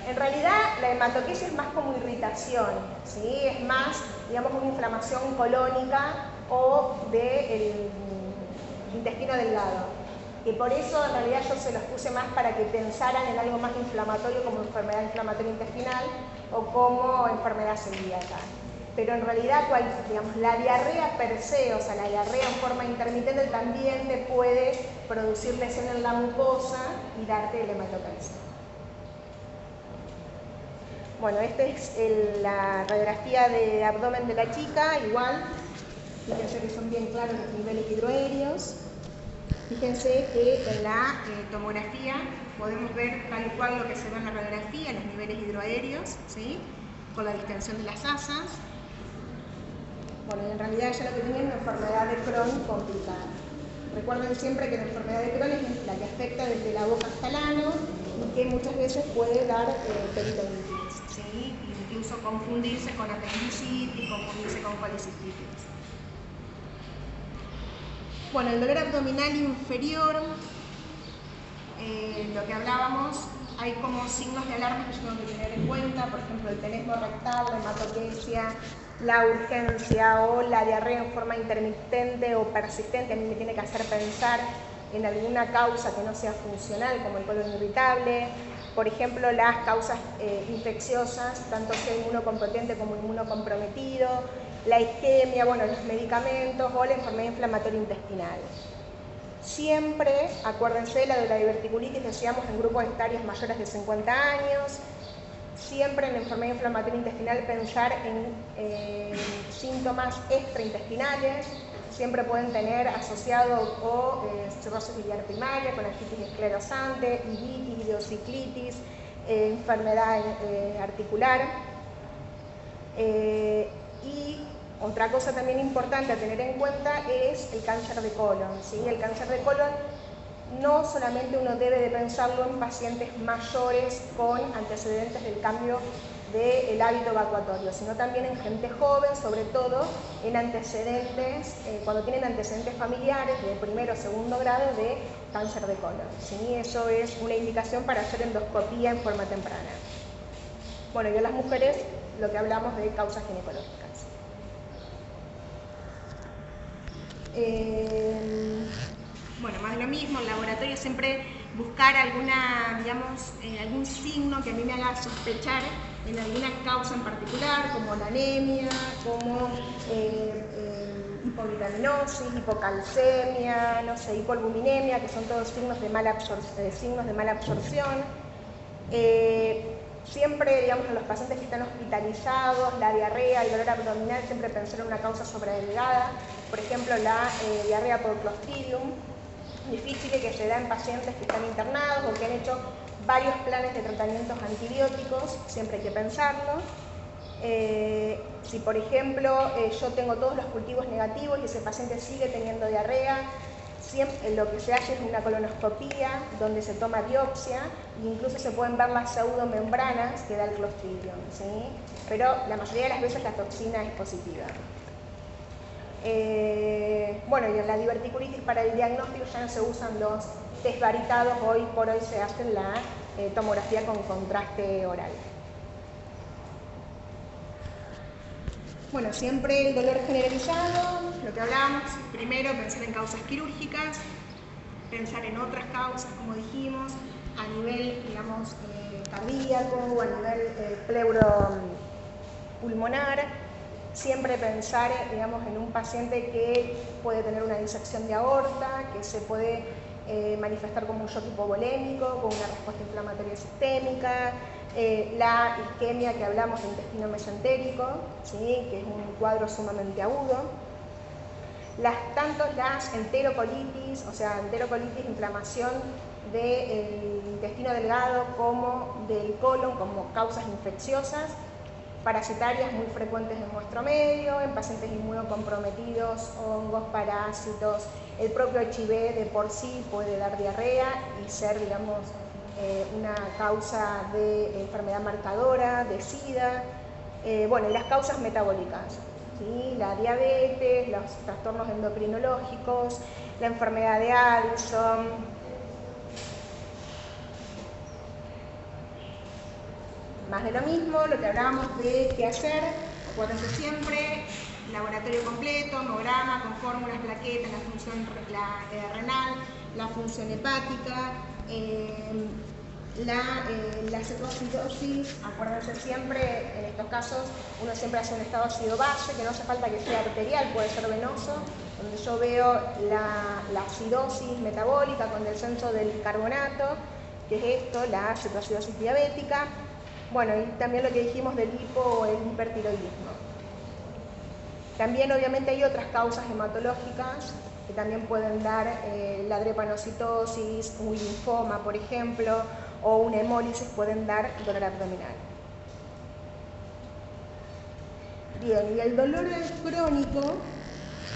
A: En realidad la hematoquesis es más como irritación, ¿sí? Es más, una inflamación colónica o del intestino delgado. Y por eso en realidad yo se los puse más para que pensaran en algo más inflamatorio como enfermedad inflamatoria intestinal o como enfermedad celíaca. Pero en realidad la diarrea per se, o sea, la diarrea en forma intermitente también te puede producir lesión en la mucosa y darte el hematoquesis. Bueno, esta es la radiografía de abdomen de la chica, igual. Fíjense que son bien claros los niveles hidroaéreos. Fíjense que en la tomografía podemos ver tal cual lo que se ve en la radiografía, los niveles hidroaéreos, ¿sí? Con la distensión de las asas. Bueno, y en realidad ella lo que tenía es una enfermedad de Crohn complicada. Recuerden siempre que la enfermedad de Crohn es la que afecta desde la boca hasta el ano y que muchas veces puede dar peritonitis, ¿sí? Incluso confundirse con apendicitis, confundirse con colicistitis. Bueno, el dolor abdominal inferior, lo que hablábamos, hay como signos de alarma que yo tengo que tener en cuenta, por ejemplo, el tenesmo rectal, la hematoquesia, la urgencia o la diarrea en forma intermitente o persistente. A mí me tiene que hacer pensar en alguna causa que no sea funcional, como el colon irritable, por ejemplo, las causas infecciosas, tanto sea inmunocompetente como inmunocomprometido, la isquemia, bueno, los medicamentos o la enfermedad inflamatoria intestinal. Siempre, acuérdense, de la diverticulitis, decíamos, en grupos etarios mayores de 50 años, siempre en la enfermedad inflamatoria intestinal pensar en síntomas extraintestinales, siempre pueden tener asociado o cirrosis biliar primaria, colangitis esclerosante, iritis, idiociclitis, enfermedad articular. Y otra cosa también importante a tener en cuenta es el cáncer de colon, ¿sí? El cáncer de colon no solamente uno debe de pensarlo en pacientes mayores con antecedentes del cambio del hábito evacuatorio, sino también en gente joven, sobre todo en antecedentes, cuando tienen antecedentes familiares de primero o segundo grado de cáncer de colon, ¿sí? Eso es una indicación para hacer endoscopía en forma temprana. Bueno, y en las mujeres lo que hablamos de causas ginecológicas. Bueno, más de lo mismo, el laboratorio siempre buscar alguna, digamos, algún signo que a mí me haga sospechar en alguna causa en particular, como la anemia, como hipovitaminosis, hipocalcemia, no sé, hipoalbuminemia, que son todos signos de mala absorción. Siempre, digamos, en los pacientes que están hospitalizados, la diarrea, el dolor abdominal, siempre pensar en una causa sobreagregada, por ejemplo, la diarrea por Clostridium, difícil que se da en pacientes que están internados o que han hecho varios planes de tratamientos antibióticos, siempre hay que pensarlo. Si, por ejemplo, yo tengo todos los cultivos negativos y ese paciente sigue teniendo diarrea, siempre lo que se hace es una colonoscopía donde se toma biopsia e incluso se pueden ver las pseudomembranas que da el Clostridium, ¿sí? Pero la mayoría de las veces la toxina es positiva. Bueno, y en la diverticulitis para el diagnóstico ya no se usan los test varitados, hoy por hoy se hace la tomografía con contraste oral. Bueno, siempre el dolor generalizado, lo que hablamos, primero pensar en causas quirúrgicas, pensar en otras causas, como dijimos, a nivel, digamos, cardíaco o a nivel pleuropulmonar. Siempre pensar, digamos, en un paciente que puede tener una disección de aorta, que se puede manifestar como un shock hipovolémico, con una respuesta inflamatoria sistémica, la isquemia que hablamos de intestino mesentérico, ¿sí? Que es un cuadro sumamente agudo. Tanto las enterocolitis, o sea, enterocolitis, inflamación del intestino delgado como del colon, como causas infecciosas, parasitarias muy frecuentes en nuestro medio, en pacientes inmunocomprometidos, hongos, parásitos, el propio HIV de por sí puede dar diarrea y ser, digamos, una causa de enfermedad marcadora, de SIDA, bueno, y las causas metabólicas, ¿sí? La diabetes, los trastornos endocrinológicos, la enfermedad de Addison. Más de lo mismo, lo que hablábamos de qué hacer, acuérdense siempre, laboratorio completo, hemograma con fórmulas, plaquetas, la función renal, la función hepática, la cetocidosis. Acuérdense siempre, en estos casos, uno siempre hace un estado ácido-base, que no hace falta que sea arterial, puede ser venoso, donde yo veo la acidosis metabólica con descenso del carbonato, que es esto, la cetoacidosis diabética. Bueno, y también lo que dijimos del hipo o el hipertiroidismo. También obviamente hay otras causas hematológicas que también pueden dar la drepanocitosis, un linfoma, por ejemplo, o una hemólisis pueden dar dolor abdominal. Bien, y el dolor crónico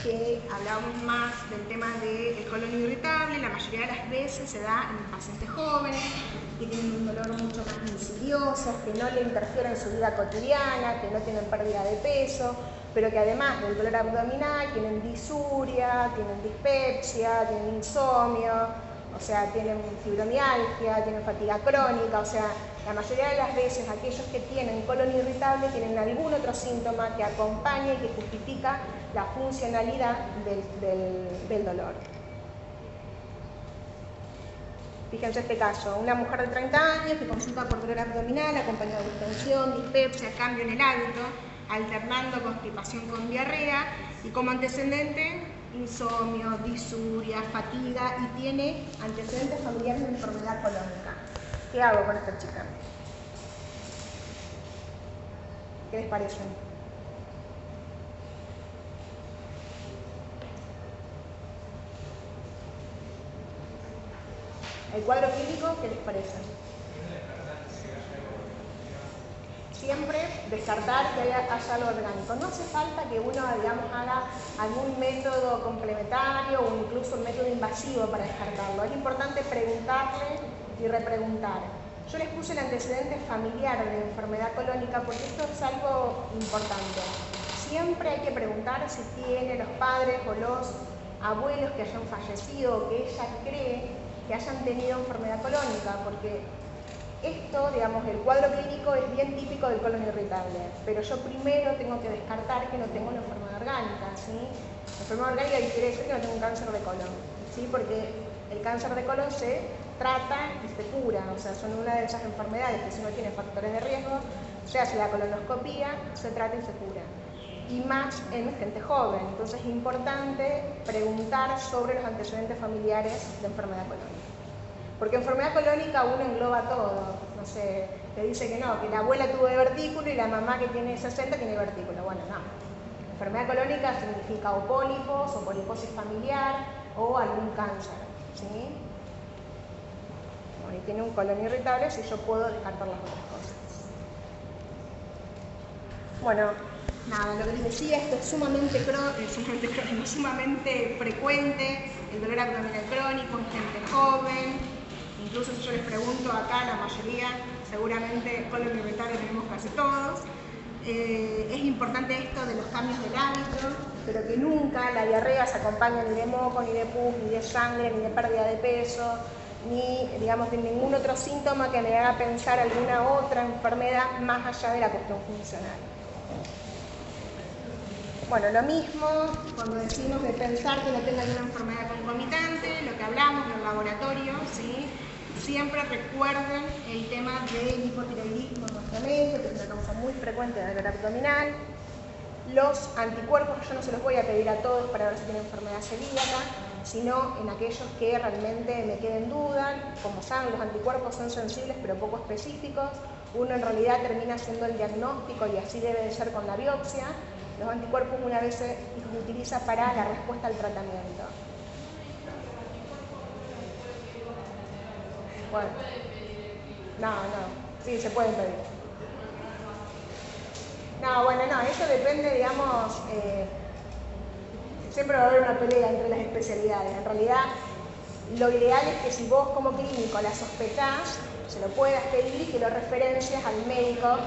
A: que hablábamos más del tema del colon irritable. La mayoría de las veces se da en pacientes jóvenes que tienen un dolor mucho más insidioso, que no le interfiere en su vida cotidiana, que no tienen pérdida de peso, pero que además del dolor abdominal tienen disuria, tienen dispepsia, tienen insomnio, o sea, tienen fibromialgia, tienen fatiga crónica, o sea, la mayoría de las veces aquellos que tienen colon irritable tienen algún otro síntoma que acompaña y que justifica la funcionalidad del dolor. Fíjense este caso, una mujer de 30 años que consulta por dolor abdominal acompañado de distensión, dispepsia, cambio en el hábito, alternando constipación con diarrea y como antecedente insomnio, disuria, fatiga y tiene antecedentes familiares de enfermedad colónica. ¿Qué hago con esta chica? ¿Qué les parece? ¿El cuadro clínico qué les parece? Siempre descartar que haya algo orgánico. No hace falta que uno, digamos, haga algún método complementario o incluso un método invasivo para descartarlo. Es importante preguntarle y repreguntar. Yo les puse el antecedente familiar de enfermedad colónica porque esto es algo importante. Siempre hay que preguntar si tiene los padres o los abuelos que hayan fallecido o que ella cree que hayan tenido enfermedad colónica, porque esto, digamos, el cuadro clínico es bien típico del colon irritable, pero yo primero tengo que descartar que no tengo una enfermedad orgánica, ¿sí? La enfermedad orgánica quiere decir que no tengo un cáncer de colon, ¿sí? Porque el cáncer de colon se trata y se cura, o sea, son una de esas enfermedades que si no tiene factores de riesgo, se hace la colonoscopía, se trata y se cura. Y más en gente joven, entonces es importante preguntar sobre los antecedentes familiares de enfermedad colónica. Porque enfermedad colónica uno engloba todo, no sé, te dice que no, que la abuela tuvo divertículo y la mamá que tiene 60 tiene divertículo. Bueno, no. Enfermedad colónica significa o pólipos, o poliposis familiar, o algún cáncer, ¿sí? Bueno, y tiene un colon irritable si yo puedo descartar las otras cosas. Bueno, nada, lo que les decía, esto es sumamente frecuente, el dolor abdominal crónico en gente joven. Incluso si yo les pregunto acá, la mayoría, seguramente colon irritable tenemos casi todos. Es importante esto de los cambios del hábito, pero que nunca la diarrea se acompaña ni de moco, ni de pus, ni de sangre, ni de pérdida de peso, ni, digamos, de ningún otro síntoma que me haga pensar alguna otra enfermedad más allá de la cuestión funcional. Bueno, lo mismo cuando decimos de pensar que no tenga alguna enfermedad concomitante, lo que hablamos del laboratorio, ¿sí? Siempre recuerden el tema del hipotiroidismo en nuestra mente, que es una causa muy frecuente de dolor abdominal. Los anticuerpos, yo no se los voy a pedir a todos para ver si tienen enfermedad celíaca, sino en aquellos que realmente me queden dudas. Como saben, los anticuerpos son sensibles pero poco específicos. Uno en realidad termina haciendo el diagnóstico y así debe de ser con la biopsia. Los anticuerpos una vez se utiliza para la respuesta al tratamiento. Bueno, no, sí, se pueden pedir. No, bueno, no, eso depende, digamos, siempre va a haber una pelea entre las especialidades. En realidad, lo ideal es que si vos como clínico la sospechás, se lo puedas pedir y que lo referencias al médico.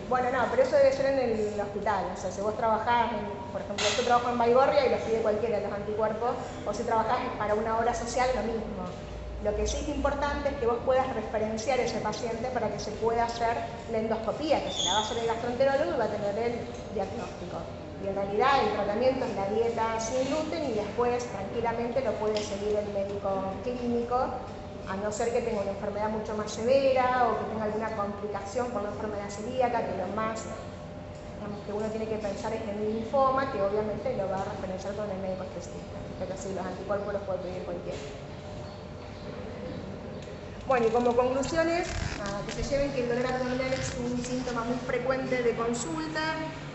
A: Bueno, no, pero eso debe ser en el hospital. O sea, si vos trabajás, por ejemplo, yo trabajo en Baigorria y los pide cualquiera de los anticuerpos, o si trabajás para una obra social, lo mismo. Lo que sí es importante es que vos puedas referenciar a ese paciente para que se pueda hacer la endoscopía, que se la va a hacer el gastroenterólogo y va a tener el diagnóstico. Y en realidad el tratamiento es la dieta sin gluten y después tranquilamente lo puede seguir el médico clínico, a no ser que tenga una enfermedad mucho más severa o que tenga alguna complicación por la enfermedad celíaca, que lo más que uno tiene que pensar es en el linfoma, que obviamente lo va a referenciar con el médico especialista. Pero sí, los anticuerpos los puede pedir cualquiera. Bueno, y como conclusiones, que se lleven que el dolor abdominal es un síntoma muy frecuente de consulta,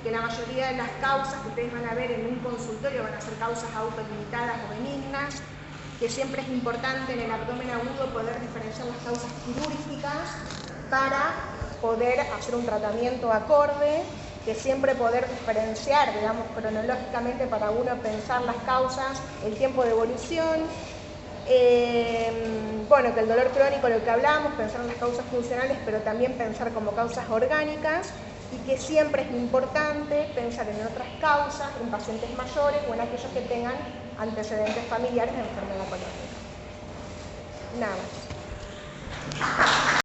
A: que la mayoría de las causas que ustedes van a ver en un consultorio van a ser causas autolimitadas o benignas, que siempre es importante en el abdomen agudo poder diferenciar las causas quirúrgicas para poder hacer un tratamiento acorde, que siempre poder diferenciar, digamos, cronológicamente para uno pensar las causas, el tiempo de evolución. Bueno, que el dolor crónico, lo que hablamos, pensar en las causas funcionales, pero también pensar como causas orgánicas, y que siempre es importante pensar en otras causas, en pacientes mayores o en aquellos que tengan antecedentes familiares de enfermedad crónica. Nada más.